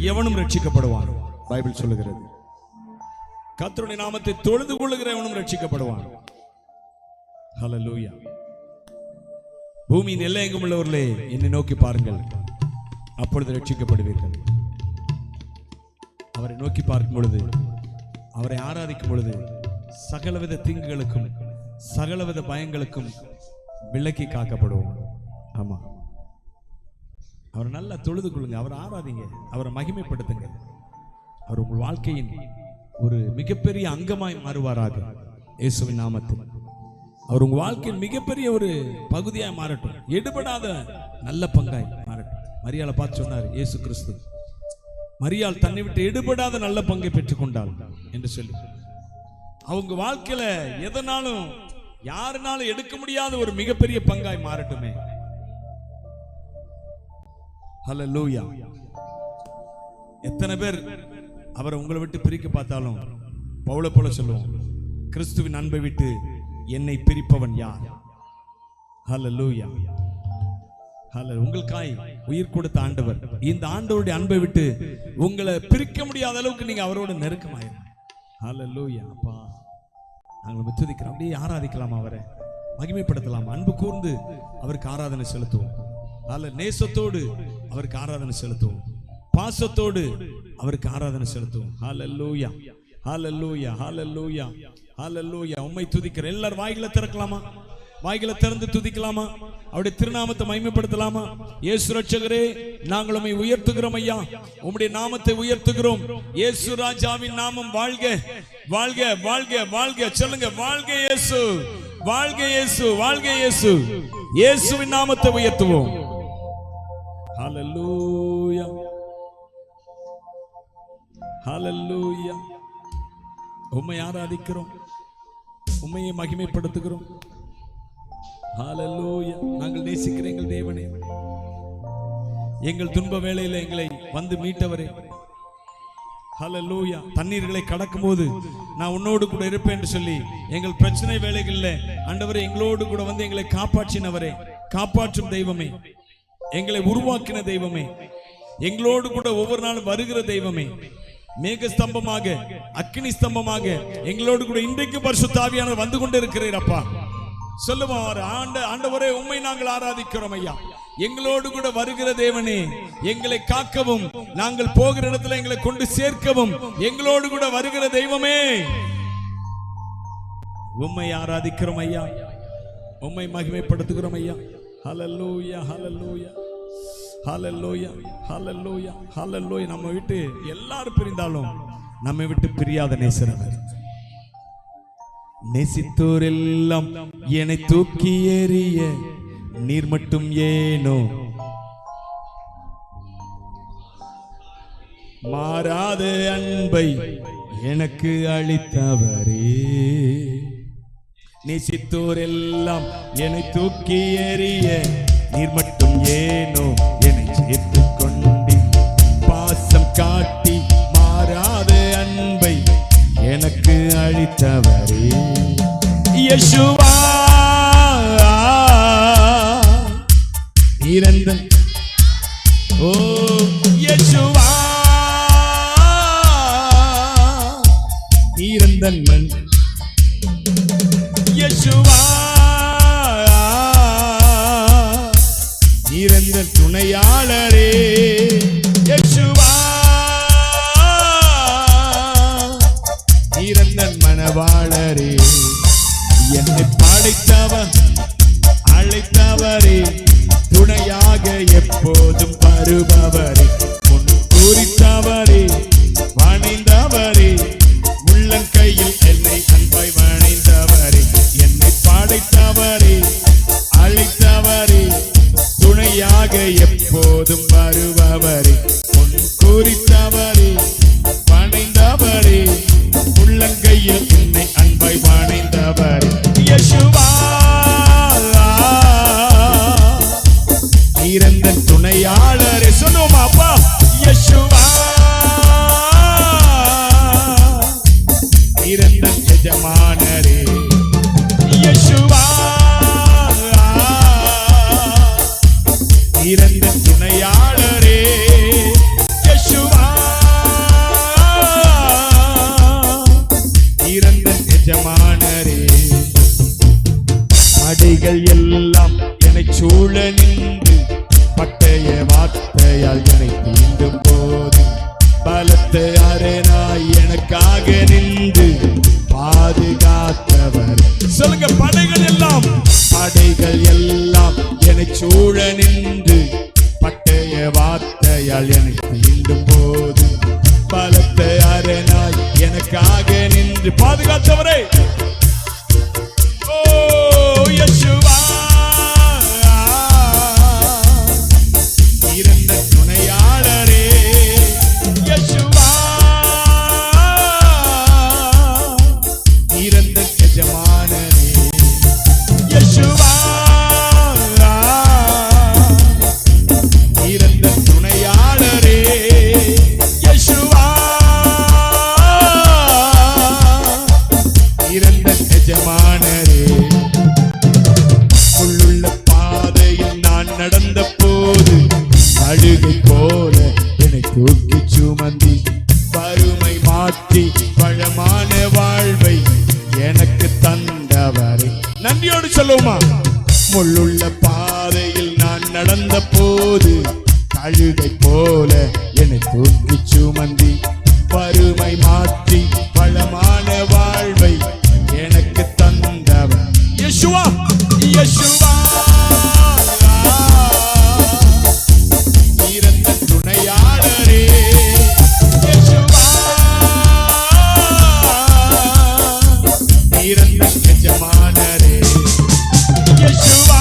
எவனும் ரட்சிக்கப்படுவான். பைபிள் சொல்லுகிறது, கர்த்தருடைய நாமத்தை தொழுது கொள்ளுகிற எவனும் ரட்சிக்கப்படுவான். ஹல்லேலூயா. பூமியின் எல்லை எங்கும் உள்ளவர்களே, என்னை நோக்கி பாருங்கள், அப்பொழுது ரட்சிக்கப்படுவீர்கள். அவரை நோக்கி பார்க்கும் பொழுது, அவரை ஆராதிக்கும் பொழுது, சகலவித தீங்குகளுக்கும் சகலவித பயங்களுக்கும் விலக்கி காக்கப்படுவோம். ஆமா, அவரை நல்லா தொழுது கொள்ளுங்க, அவரை ஆராதிங்க, அவரை மகிமைப்படுத்துங்க. அவர் உங்கள் வாழ்க்கையின் ஒரு மிகப்பெரிய அங்கமாய் மாறுவாராக. இயேசுவின் நாமத்தில் அவர் உங்கள் வாழ்க்கையின் மிகப்பெரிய ஒரு பகுதியாய் மாறட்டும், எடுபடாத நல்ல பங்காய் மாறட்டும். மரியாளை பார்த்து சொன்னார் இயேசு கிறிஸ்து, மரியாள் தன்னை விட்டு எடுபடாத நல்ல பங்கை பெற்றுக்கொண்டாள் என்று சொல்லி, அவங்க வாழ்க்கையில எதனாலும் யாருனாலும் எடுக்க முடியாத ஒரு மிகப்பெரிய பங்காய் மாறட்டுமே. ஹல்லேலூயா. எத்தனை பேர் அவரை உங்களை விட்டு பிரிக்க பார்த்தாலும் பவுலை போல சொல்லுவோம், கிறிஸ்துவின் அன்பை விட்டு என்னை பிரிப்பவன் யார்? ஹல்லேலூயா. உங்களுக்காய் உயிர் கொடுத்த ஆண்டவர், இந்த ஆண்டவருடைய அன்பை விட்டு உங்களை பிரிக்க முடியாத அளவுக்கு நீங்க அவரோட நெருக்கமாயிரு. ஹல்லேலூயா. அப்பா, நாங்கள் துதிக்கிறோம், அப்படியே ஆராதிக்கலாம், அவரை மகிமைப்படுத்தலாம், அன்பு கூர்ந்து அவருக்கு ஆராதனை செலுத்துவோம். நேசத்தோடு அவருக்கு ஆராதனை செலுத்துவோம், பாசத்தோடு அவருக்கு ஆராதனை செலுத்துவோம். ஹல்லேலூயா, ஹல்லேலூயா, ஹல்லேலூயா, ஹல்லேலூயா. உம்மை துதிக்கிற எல்லாரும் வாய்களை திறக்கலாமா? வாய்களை திறந்து துதிக்கலாமா? அவருடைய திருநாமத்தை மகிமைப்படுத்தலாமா? இயேசு ரட்சகரே, நாங்கள் உம்மை உயர்த்துகிறோம் ஐயா, உம்முடைய நாமத்தை உயர்த்துகிறோம். இயேசு ராஜாவின் நாமம் வாழ்க, வாழ்க, வாழ்க, வாழ்க. சொல்லுங்க, வாழ்க இயேசு, வாழ்க இயேசு, வாழ்க இயேசு. இயேசுவின் நாமத்தை உயர்த்துவோம். ஹல்லேலூயா, ஹல்லேலூயா. உம்மை ஆராதிக்கிறோம், உம்மையை மகிமைப்படுத்துகிறோம். ஹல்லேலூயா. நாங்கள் நேசிக்கிற எங்கள் தேவனே, எங்கள் துன்ப வேளையில எங்களை வந்து மீட்டவரே, ஹல்லேலூயா. தண்ணீர்களை கடக்கும் போது நான் உன்னோடு கூட இருப்பேன் என்று சொல்லி எங்கள் பிரச்சனை வேளைகளில் ஆண்டவரே எங்களோடு கூட வந்து எங்களை காப்பாற்றினவரே, காப்பாற்றும் தெய்வமே, எங்களை உருவாக்கின தெய்வமே, எங்களோடு கூட ஒவ்வொரு நாளும் வருகிற தெய்வமே, மேக ஸ்தம்பமாக அக்கினி ஸ்தம்பமாக எங்களோடு கூட இன்றைக்கு பரிசுத்த ஆவியானவர் வந்து கொண்டு இருக்கிறீர் அப்பா. சொல்லுவார், ஆண்டவரே உம்மை நாங்கள் ஆராதிக்கிறோம் ஐயா, எங்களோடு கூட வருகிற தேவனே, எங்களை காக்கவும், நாங்கள் போகிற இடத்துல எங்களை கொண்டு சேர்க்கவும் எங்களோடு கூட வருகிற தெய்வமே, உம்மை ஆராதிக்கிறோம் ஐயா, உம்மை மகிமைப்படுத்துகிறோம் ஐயா. ஹல்லேலூயா, ஹல்லேலூயா, ஹல்லேலூயா, ஹல்லேலூயா, ஹல்லேலூயா. நம்ம விட்டு எல்லாரும் பிரிந்தாலும் நம்மை விட்டு பிரியாத நேசரவர், நேசித்தோர் எல்லாம் என்னை தூக்கி எறிய நீர் மட்டும் ஏனோ மாறாத அன்பை எனக்கு அளித்தவரே, நேசித்தோர் எல்லாம் என்னை தூக்கி எறிய நீர் மட்டும் ஏனோ என்னை சேர்த்துக் கொண்டு பாசம் காட்டி மாறாத அன்பை எனக்கு அளித்தவரே, யேசுவா இறந்த ஓ யேசுவா இறந்தன் மண், யேசுவா இறந்த துணையாளரே, யேசுவா இறந்த மணவாளரே, என்னை படைகள் எல்லாம் என்னை சூழ நின்று பட்டய வார்த்தையால் என்னை தீண்டும் போது பலத்த அரணாய் எனக்காக நின்று பாதுகாத்தவர். சொல்லுங்க, படைகள் எல்லாம் என்னை சூழ நின்று பட்டய வார்த்தையால் என்னை தீண்டும் போது பலத்த அரணாய் எனக்காக நின்று பாதுகாத்தவரே. ஓ யேசுவா, இறந்த துணையாளரே யேசுவா, இறந்த எஜமானரே யேசுவா, இறந்த துணையாளரே யேசுவா, இறந்த எஜமானரே. உள்ளுள்ள பாதையில் நான் நடந்த போது அழுகை போல என்னை தூக்கி சுமந்தி வறுமை மாற்றி பழமான வாழ்வை எனக்கு தந்தவரே. நன்றியோடு சொல்லுமா, முள்ளுள்ள பாதையில் நான் நடந்த போது அழுகை போல என்னை தூக்கி சுமந்தி வறுமை மாற்றி பழமான வாழ்வை எனக்கு தந்தவர் யேசுவா, யேசுவா, இறந்த துணையாளரே யேசுவா, இறந்த எஜமானரே யேசுவா,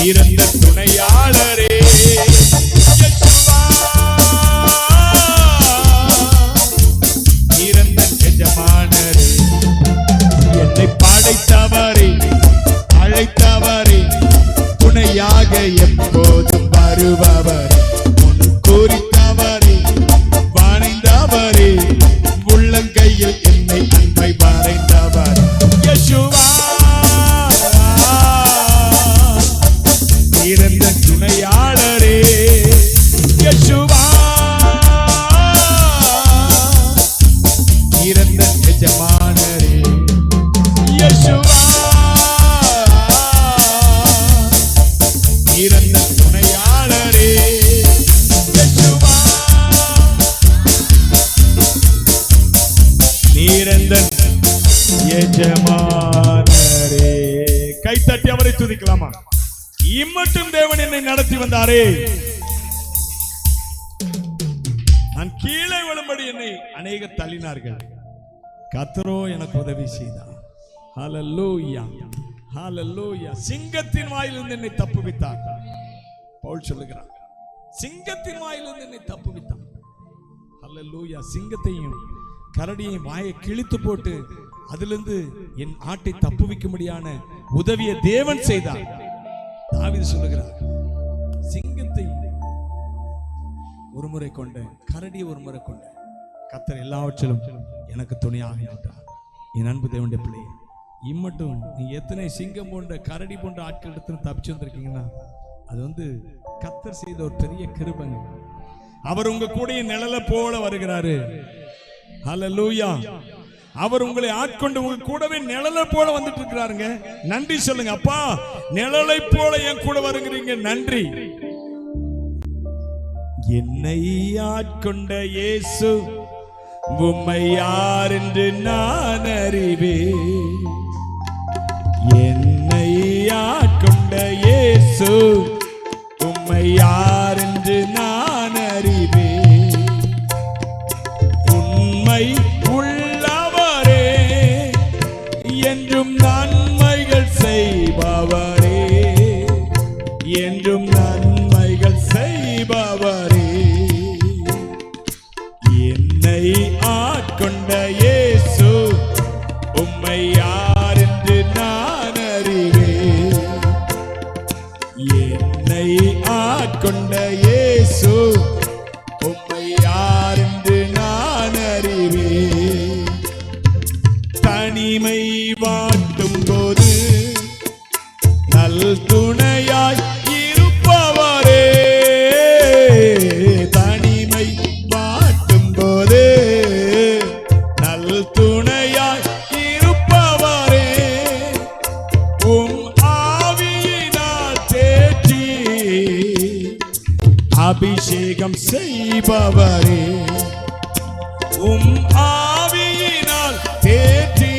இறந்த துணையாளரே யேசுவா, இறந்த எஜமானரே. என்னை படைத்தவரே, அழைத்தவரே, துணையாக எப்போதும் வருபவரே, முன் குறித்தவரே, வணைந்தவரே, உள்ளங்கையில் என்னை அன்பை வரைந்தவர் யேசுவா, இறந்த துணையாளரே யேசுவா, இறந்த எஜமானரே யேசுவா, இறந்த துணையாளரே யேசுவா, இறந்த எஜமானரே. கைத்தட்டி அவரை துதிக்கலாமா? இம்மட்டும் தேவன் என்னை நடத்தி வந்தாரே. நான் கீழே விழும்படி என்னை அநேகர் தள்ளினார்கள், கர்த்தரோ எனக்கு உதவி செய்தார். ஹல்லேலூயா, ஹல்லேலூயா. சிங்கத்தின் வாயிலிருந்து என்னை தப்புவித்தார். பவுல் சொல்லுகிறார், சிங்கத்தின் வாயிலிருந்து என்னை தப்புவித்தார். ஹல்லேலூயா. சிங்கத்தையும் கரடியையும் வாயை கிழித்து போட்டு அதிலிருந்து என் ஆட்டை தப்புவிக்கும்படியான உதவியை தேவன் செய்தார். தாவீது சொல்லுகிறார், சிங்கத்தை ஒரு முறை கொண்ட, கரடியை ஒரு முறை கொண்ட, கர்த்தர் எல்லாவற்றிலும் எனக்கு துணையாக இருக்கிறார். என் அன்பு தேவனுடைய பிள்ளை, இம்மட்டும் நீங்க எத்தனை சிங்கம் போன்ற கரடி போன்ற ஆட்கள் எடுத்து தப்பிச்சு வந்திருக்கீங்கன்னா அது கர்த்தர் செய்த ஒரு பெரிய கிருபை. அவர் உங்க கூட நிழல போல வருகிறாரு. ஹல்லேலூயா. அவர் உங்களை ஆட்கொண்டு உங்க கூடவே நிழலை போல வந்துட்டு இருக்கிறாருங்க. நன்றி சொல்லுங்க, அப்பா நிழலை போல என் கூட வருகிறீங்க, நன்றி. என்னை ஆட்கொண்ட இயேசு உம்மை யார் என்று நான் அறிவேன். என்னை ஆட்கொண்ட இயேசு உம்மை யார் என்று நான் அறிவேன். உண்மை உள்ளவரே, என்றும் நன்மைகள் செய்பவரே, என்றும் நன்மைகள் செய்பவரே. என்னை ஆட்கொண்ட இயேசு உம்மை யார் என்று நான் அறிவேன். என்னை ஆட்கொண்ட இயேசு அபிஷேகம் செய்பவரே, ஆவியினால் தேற்றி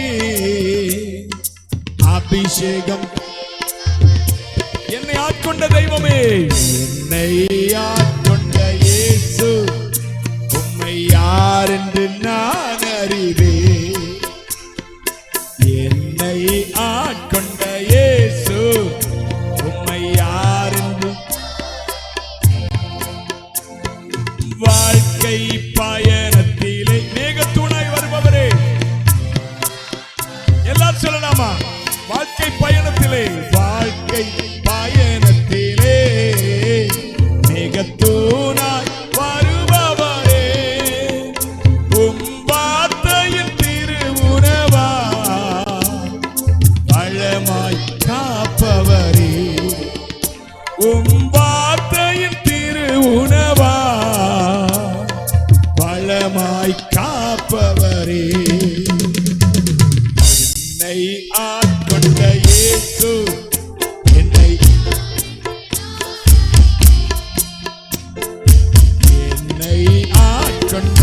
அபிஷேகம் என்னை ஆட்கொண்ட தெய்வமே, என்னை ஆட்கொண்ட இயேசு உம்மை யார் என்று நான் அறிவேன். என்னை ஆட்கொண்ட இயேசு உம்மை யார் என்று வாழ்க்கை பயணத்திலே மேகத்தூணாய் வருபவரே, எல்லாரும் சொல்லலாமா? வாழ்க்கை பயணத்திலே, வாழ்க்கை பயணத்திலே மேகத்தூணாய் வருபவரே, உம் வார்த்தையின் திருவுணவா பழமாய் காப்பவரே, உம் வார்த்தையின் திருவுணவா பழமாய் காப்பவரே, என்னை ஆட்கொண்ட இயேசு என்னை ஆட்கொண்ட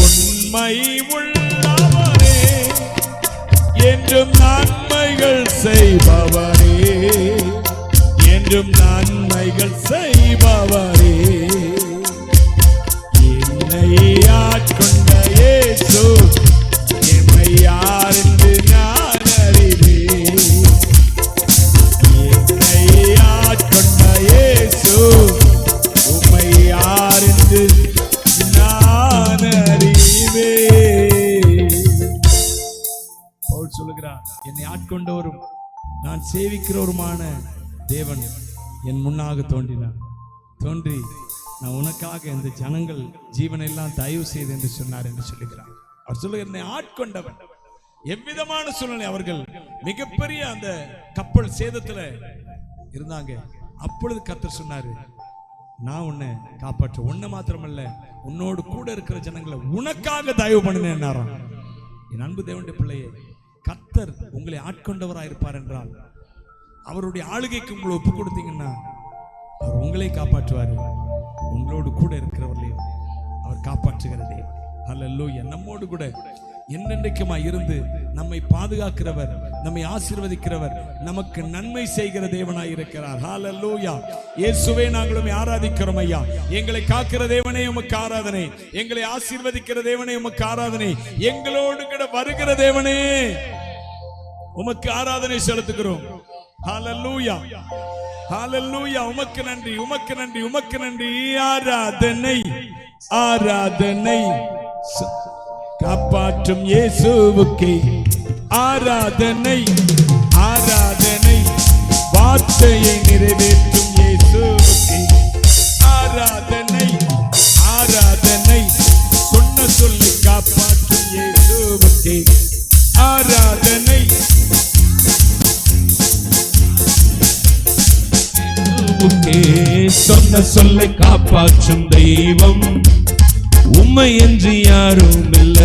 உண்மை உள்ளவரே, என்றும் நன்மைகள் செய்பவரே, என்றும் நன்மைகள் செய்பவரே, என்னை ஆட்கொண்ட இயேசு எம்மை யார் என்று நான் அறிவேன். என்னை ஆட்கொண்ட இயேசு உம்மை யார் என்று நான் அறிவேன். பவுல் சொல்லுகிறார், என்னை ஆட்கொண்டவரும் நான் சேவிக்கிறவருமான தேவன் என் முன்னாக தோன்றி நான் உனக்காக இந்த ஜனங்கள் ஜீவனை எல்லாம் தயவு செய்து என்று சொன்னார் என்று சொல்லுகிறார். அவர் சொல்லுகிறார், என்னை ஆட்கொண்டவன். எவ்விதமான சூழ்நிலை, அவர்கள் மிகப்பெரிய அந்த கப்பல் சேதத்துல இருந்தாங்க. அப்பொழுது கர்த்தர் சொன்னாரு, நான் உன்னை காப்பாற்ற, உன்னை மாத்திரமல்ல உன்னோடு கூட இருக்கிற ஜனங்களை உனக்காக தயவு பண்ணினேன். என் அன்பு தேவனுடைய பிள்ளையே, கர்த்தர் உங்களை ஆட்கொண்டவராக இருப்பார் என்றால், அவருடைய ஆளுகைக்கு உங்களை ஒப்பு கொடுத்தீங்கன்னா அவர் உங்களை காப்பாற்றுவார். உங்களோடு கூட இருக்கிறவர்களையும் அவர் காப்பாற்றுகிறதே. ஹல்லேலூயா. நம்மோடு கூட என்னென்றைக்குமாய் இருந்து நம்மை பாதுகாக்கிறவர், நம்மை ஆசீர்வதிக்கிறவர், நமக்கு நன்மை செய்கிற தேவனாய் இருக்கிறார். ஹல்லேலூயா. இயேசுவே, நாங்களும் ஆராதிக்கிறோம் ஐயா. எங்களை காக்கிற தேவனே உமக்கு ஆராதனை, எங்களை ஆசீர்வதிக்கிற தேவனே உமக்கு ஆராதனை, எங்களோடு கூட வருகிற தேவனே உமக்கு ஆராதனை செலுத்துகிறோம். ஹல்லேலூயா, ஹல்லேலூயா. உமக்கு நன்றி, உமக்கு நன்றி, உமக்கு நன்றி. ஆராதனை, ஆராதனை காப்பாற்றும் இயேசுவுக்கே ஆராதனை, ஆராதனை வார்த்தையை நிறைவேற்றும் இயேசுவுக்கே ஆராதனை, ஆராதனை சொன்ன சொல்லி காப்பாற்றும் இயேசுவுக்கே ஆராதனை, சொன்ன சொல்லை காப்பாற்றும் தெய்வம் உம்மை என்று யாரும் இல்ல.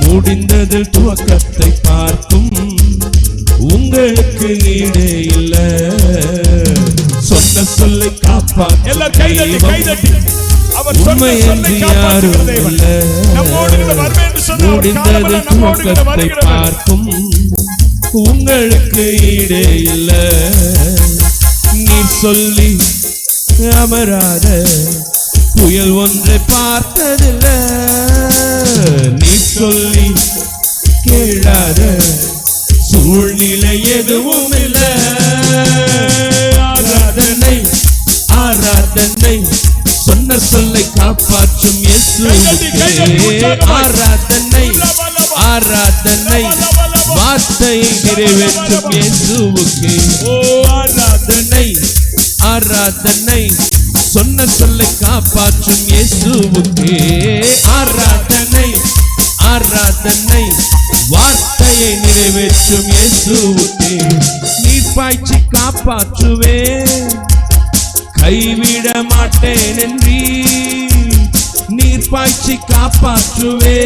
முடிந்ததில் துவக்கத்தை பார்க்கும் உங்களுக்கு ஈடே இல்ல. சொன்ன சொல்லை காப்பாற்றும் உம்மை என்று யாரும் இல்ல. முடிந்ததில் துவக்கத்தை பார்க்கும் உங்களுக்கு ஈடே இல்ல. நீ சொல்லி அமராத புயல் ஒன்றை பார்த்ததில்லை. நீ சொல்லி கேளாத சூழ்நிலை எதுவும் இல்லை. ஆராதனை, ஆராதனை சொன்ன சொல்லை காப்பாற்றும் இயேசுவுக்கே ஆராதனை, ஆராதனை வார்த்தையை நிறைவேற்றும் இயேசுவுக்கே ஆராதனை, ஆராதனை சொன்ன சொல்லை காப்பாற்றும் இயேசுவுக்கே ஆராதனை, ஆராதனை வார்த்தையை நிறைவேற்றும் இயேசுவுக்கே. நீர் பாய்ச்சி காப்பாற்றுவே, கைவிட மாட்டேன் என்றீ. நீர் பாய்ச்சி காப்பாற்றுவே,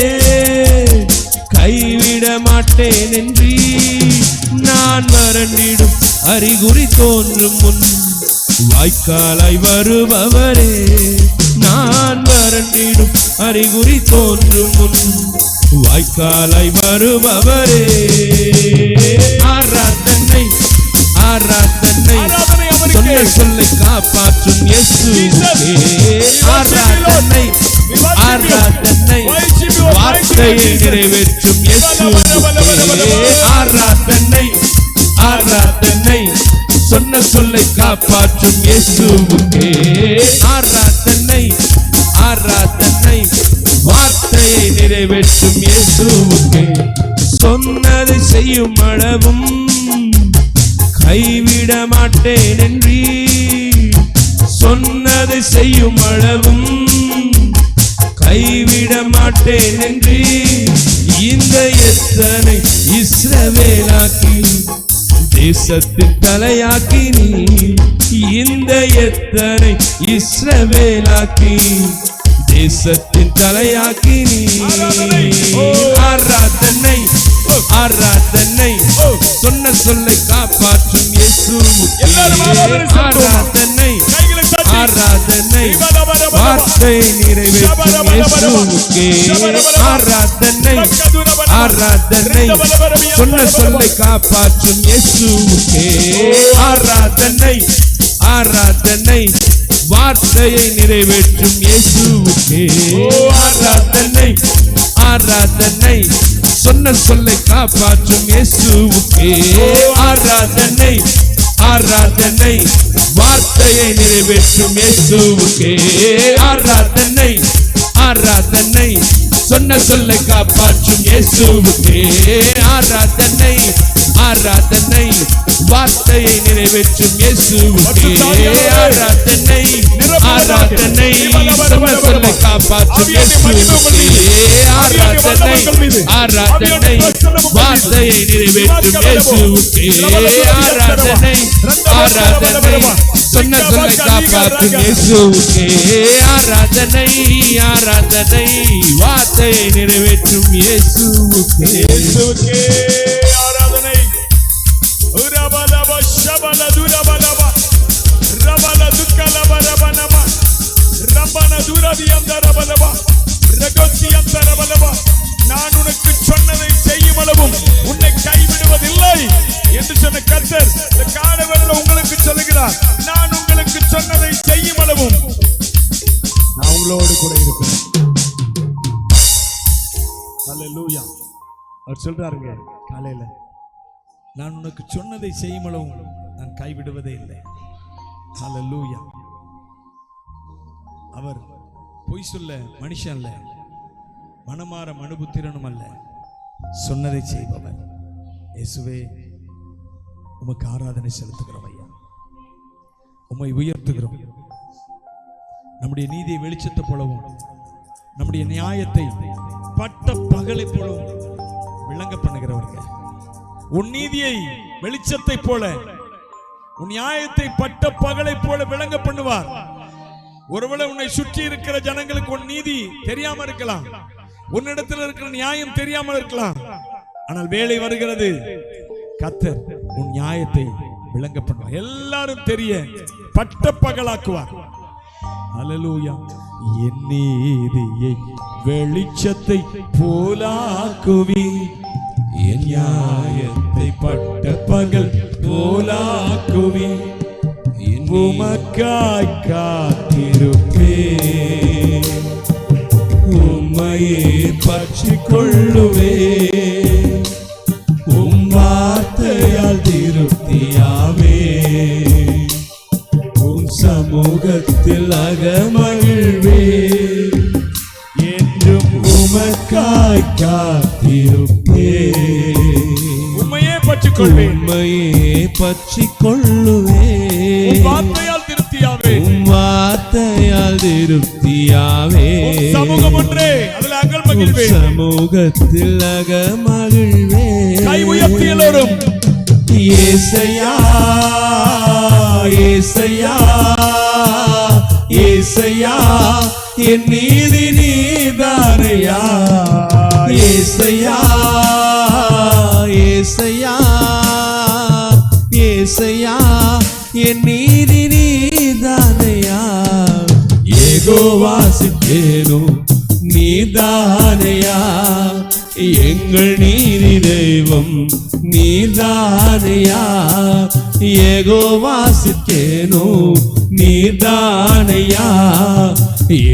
கைவிட மாட்டேன் என்று நான் வறண்டிடும் அறிகுறி தோன்றும் முன் வாய்க்காலாய் வருபவரே, நான் வறண்டிடும் அறிகுறி தோன்றும் முன் வாய்க்காலாய் வருபவரே. ஆராதனை ஆராதனை சொன்ன சொல்லை காப்பாற்றும் இயேசுவுக்கே. ஆராதனை ஆராதனை வார்த்தையை நிறைவேற்றும் இயேசுவுக்கே. ஆராதனை ஆராதனை சொன்ன சொல்லை காப்பாற்றும் இயேசுவுக்கே. ஆராதனை ஆராதனை வார்த்தையை நிறைவேற்றும் இயேசுவுக்கே. சொன்னதை செய்யும் அளவும் கைவிட மாட்டேன் என்று சொன்னதை செய்யும் அளவும் கைவிட மாட்டேன் என்று இந்த எத்தனை இஸ்ரவேலாக்கி தேசத்தின் தலையாக்கி நீ இந்த எத்தனை இஸ்ரவேலாக்கி தேசத்தின் தலையாக்கி நீ. ஆராதனை ஆராதனை சொன்ன சொல்லை காப்பாற்றும் இயேசுவுக்கே. ஆராதனை ஆராதனை வார்த்தையை நிறைவேற்றும் இயேசுவுக்கே. ஆராதனை ஆராதனை சொன்ன சொல்லை காப்பாற்றும் இயேசுவுக்கே. ஆராதனை ஆராதனை வார்த்தையை நிறைவேற்றும் இயேசுவுக்கே. ஆராதனை ஆராதனை சொன்ன சொல்லை காப்பாற்றும் இயேசுவுக்கே. ஆராதனை ஆராதனை வார்த்தையை நிறைவேற்றும் இயேசுவுக்கே. ஆராதனை ஆராதனை சொன்ன சொல்லை காப்பாற்றும் இயேசுவுக்கே. ஆராதனை ஆராதனை வார்த்தையை நிறைவேற்றும் இயேசுவுக்கே. ஆராதனை ஆராதனை சொன்ன சொல்லை காப்பாற்றும் இயேசுவுக்கே. ஆராதனை ஆராதனை வார்த்தையை நிறைவேற்றும் இயேசுவுக்கே. ஆராதனை ஆராதனை சொன்ன சொல்லை காப்பாற்றும் இயேசுவுக்கே. ஆராதனை ஆராதனை வார்த்தையை நிறைவேற்றும் இயேசுவுக்கே. ஆராதனை உரபலப ஷபல துரபலப ரபல துக்கலப ரபனப ரபன துரதியந்தரபலப ரகசியந்தரபலப. நான் உனக்கு சொன்னதை செய்யும் அளவும் உன்னை கைவிடுவதில்லை என்று சொன்ன கர்த்தர் இந்த காலவரையில் உங்களுக்கு சொல்லுகிறார். நான் உங்களுக்கு சொன்னதை செய்யும் அளவும் நான் உங்களோடு கூட இருப்பேன். அல்லேலூயா. அவர் சொல்றாருங்க காலையில, நான் உனக்கு சொன்னதை செய்யும் அளவும் நான் கைவிடுவதே இல்லை. ஹல்லேலூயா. அவர் பொய் சொல்ல மனுஷன் அல்ல, மனமாற மனுபுத்திரனும் அல்ல, சொன்னதை செய்பவர். இயேசுவே, உமக்கு ஆராதனை செலுத்துகிறோம் ஐயா, உம்மை உயர்த்துகிறோம். நம்முடைய நீதியை வெளிச்சத்தை போலவும் நம்முடைய நியாயத்தை பட்ட பகலை போலவும் விளங்க பண்ணுகிறவர்கள். உன் நீதியை வெளிச்சத்தை போல, உன் நியாயத்தை பட்ட பகலை போல விளங்க பண்ணுவார். ஒருவேளை உன்னை சுற்றி இருக்கிற ஜனங்களுக்கு உன் நீதி தெரியாம இருக்கலாம், உன்னிடத்தில் இருக்கிற நியாயம் தெரியாமல் இருக்கலாம். ஆனால் வேலை வருகிறது, கர்த்தர் உன் நியாயத்தை விளங்க பண்ணுவார். எல்லாரும் தெரிய பட்ட பகலாக்குவார். அல்லேலூயா. என் நீதியை வெளிச்சத்தை போலாக்குவி, என் நியாயத்தை பட்ட பகல் போலாக்குவி, உமக்காய் காத்திருப்பே, உம்மையே பற்றிக் கொள்ளுவே, உம் வார்த்தையால் திருப்தியாவே, உம் சமூகத்தில் அகமகிழ்வே, என்றும் உமக்காய் காத்திருப்பே, உம்மையே பற்றிக் கொள்வேன், உம்மையே பற்றிக் கொள்ளுவே, உம் வார்த்தையால் திருப்தியாவே, உம் வார்த்தையால் திருப்தியாவே, சமூகம் ஒன்றே அதில் அகமகிழ்வே, சமூகத்தில் அகமகிழ்வே. கை உயர்த்தி எல்லோரும் ஏசையா ஏசையா ஏசையா, என் நீதி நீதானையா, ஏசையா எங்கள் நீதி தெய்வம் நீர்தானையா, யெகோவா சிக்கேனோ நீர்தானையா,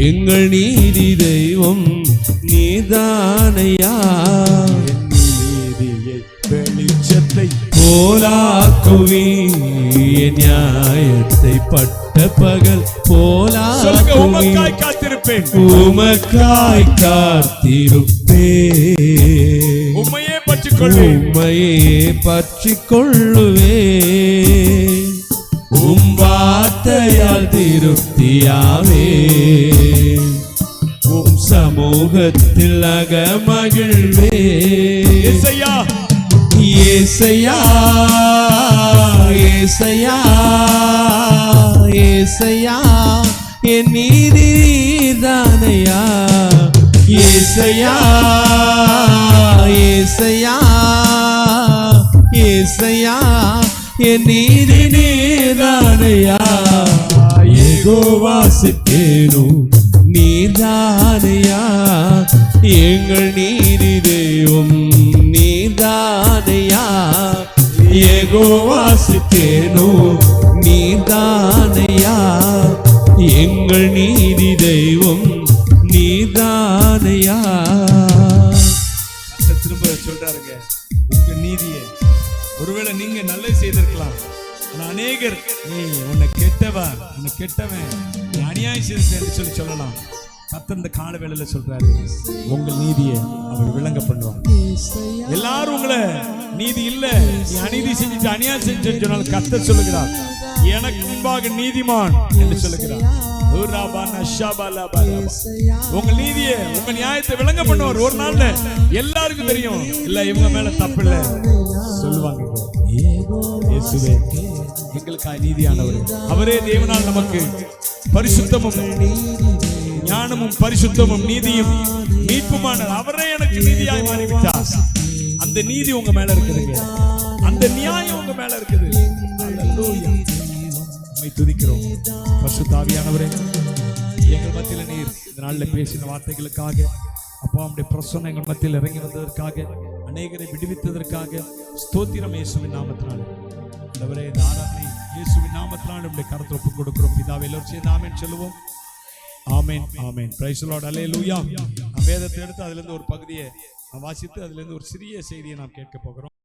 எங்கள் நீதி தெய்வம் நீர்தானையா. நீதியை வெளிச்சத்தை போலாக்குவி நியாயத்தை பட்ட பகல் சொல்லுங்க, போலாக்குவி, உமக்காய் காத்திருப்பேன், உமக்காய் காத்திருப்பே, உம்மையே பற்றிக் கொள்வேன், உம்மையே பற்றிக் கொள்ளுவே, உம் வார்த்தையால் திருப்தியாவே, உம் சமூகத்தில் அகமகிழ்வே. இயேசையா ஏசையா ஏசையா ஏசையா, என் நீதி நீர்தானையா, ஏசையா ஏசையா ஏசையா, என் நீதி நீர்தானையா, யெகோவா சிக்கேனோ நீர்தானையா, எங்கள் நீதி தெய்வம் நீர்தானையா, யெகோவா சிக்கேனோ நீர்தானையா, எங்கள் நீதி தெய்வம் நீர்தானையா. திரும்ப சொல்றாருங்க, உங்க நீதியை ஒருவேளை நீங்க நல்லது செய்திருக்கலாம், ஆனா அநேகர் நீ உன்னை கெட்டவன் நீ அநியாயம் செய்திருக்க என்று சொல்லலாம். கர்த்தர் இந்த கால வேளையில சொல்றாரு, உங்கள் நீதியை அவர் விளங்க பண்ணுவார். எல்லாரும் உங்களை நீதி இல்ல, நீ அநீதி செஞ்சுட்டு அநியாயம் செஞ்சு சொன்னால் கர்த்தர் சொல்லுகிறார், எனக்கு முன்பாக நீதிமான் என்று சொல்லுகிறார். உங்க நீதியை உங்க நியாயத்தை விளங்க பண்ணுவார். ஒரு நாள்ல எல்லாருக்கும் தெரியும், இல்ல இவங்க மேல தப்பு இல்ல சொல்லுவாங்க. இயேசுவே எங்களுக்காய் நீதியானவர், அவரே தேவனால் நமக்கு பரிசுத்தமும் ஞானமும் பரிசுத்தமும் நீதியும் மீட்புமானார். அவரே எனக்கு நீதியாய் மாறிவிட்டார். அந்த நீதி உங்க மேல இருக்குதுங்க, அந்த நியாயம் உங்க மேல இருக்குது. அல்லேலூயா, உம்மை துதிக்கிறோம். பரிசுத்த ஆவியானவரே, எங்கள் மத்தியில நீர் இந்த நாளில் பேசின வார்த்தைகளுக்காக, அப்பா உம்முடைய பிரசன்னம் எங்கள் மத்தியில் இறங்கி வந்ததற்காக, அநேகரை விடுவித்ததற்காக ஸ்தோத்திரம். இயேசுவின் நாமத்தினால ஆண்டவரே, இந்த ஆராதனை இயேசுவின் நாமத்தினால உம்முடைய கரத்தில் ஒப்புக் கொடுக்கிறோம். பிதாவே, எல்லோரும் சேர்ந்து ஆமென் சொல்லுவோம். Amen amen. Praise the lord. Hallelujah. வேதத்தை எடுத்து அதிலிருந்து ஒரு பகுதியை வாசித்து அதிலிருந்து ஒரு சிறிய செய்தியை நாம் கேட்க போகிறோம்.